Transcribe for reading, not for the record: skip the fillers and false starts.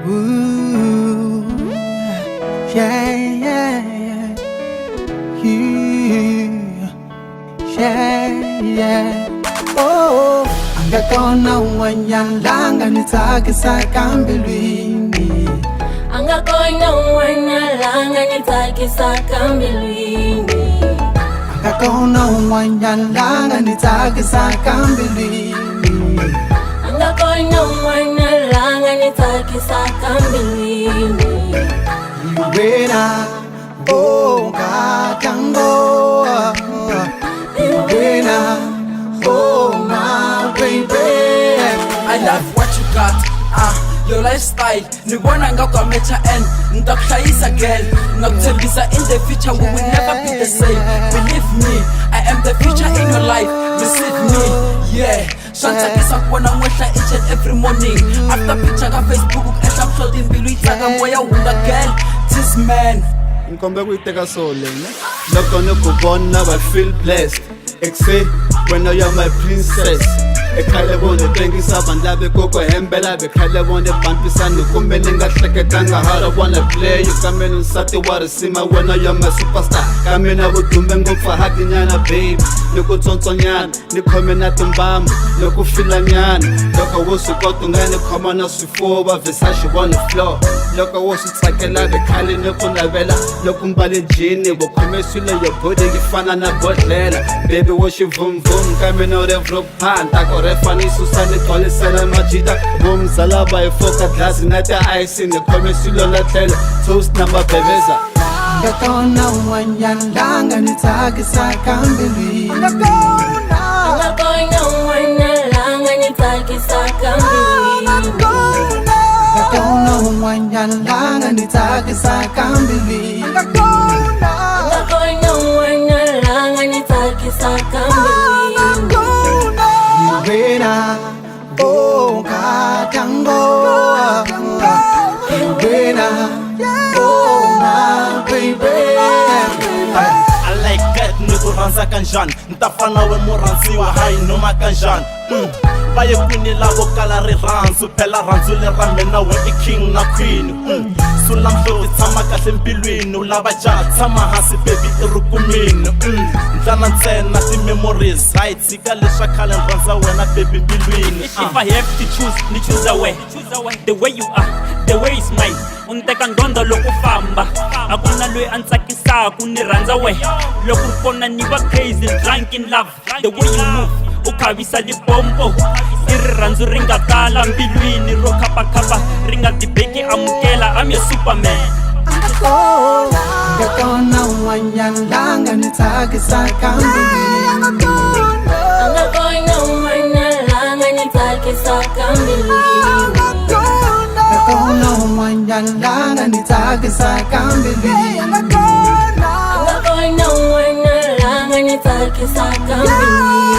Ooh, yeah, yeah, yeah. Oh, angakona wanyalanga nitakisa kambilwini. Angakona wanyalanga nitakisa kambilwini. Angakona wanyalanga nitakisa kambilwini. Angakona wanyalanga nitakisa kambilwini. Iwena, oh, katango. Iwena, oh, my baby. I love what you got, your lifestyle. Nibona ngakwameta and ndakuhlayisa girl. Ngakuthembisa in the future we will never be the same. Believe me, I am the future in your life. Receive me, yeah. Shantakisa kuona mwehla each and every morning. After picture ka Facebook ukehla mhlodi imbilu itaka moya wunda girl. This man Nkombe kuyiteka so lena Loko nokubona I feel blessed Exe when you're my princess Ekhale bone tengisa bandabe koko hembela bekhale bone bampisana kumele ngahleketanga how I wanna play you kamena usati warisima when you're my superstar kamena budume ngopfa hakinyana babe nikutsontsonyana nikhomena timbambo nokufilanyana loko wosikoto ngene khomana swifuva Versace on the floor loko wositsakela bekhale nokunavela lokumbale jini bokhome swilo your body ngifana na bodlela baby woshivum vum kamena revro phanta refanisi usane gcwalisela majida bomzala bayifoka glass nathi ice nekhome swilo lathlela toast namabhebeza Angakona wanyalanga nitakisa kambilwini. Angakona wanyalanga nitakisa kambilwini. Angakona wanyalanga nitakisa kambilwini. Angakona wanyalanga nitakisa kambilwini. Iwena, oh, katango. Iwena, oh, my baby. I like that niko ranza kanjani Ntafana we muranziwa hai noma kanjani Baye kwini lavo kala ri ranzu Phela ranzu le ramena we I king na queen Sula mhloti tshama kahle mpilwini Ulava jaha tshama hansi baby I rukumini Ndlana ntsena ti memories Hai tshika leswa khale nrhandza wena baby mbilwini If I have to choose, ni choose a way. The way you are, the way is mine. Unteka ndondo loko famba akuna loyi a ntsakisaka ni rhandza we loko ri kona ni va crazy drunk in love. The way you move u khavisa libombo I rirhandzu ri nga tala mbilwini ro khaphakhapha ri nga tibeki amukela I'm your superman. Angakona wanyalanga nitakisa kambilwini. Angakona wanyalanga nitakisa kambilwini. Angakona wanyalanga nitakisa kambilwini. Angakona wanyalanga nitakisa kambilwini.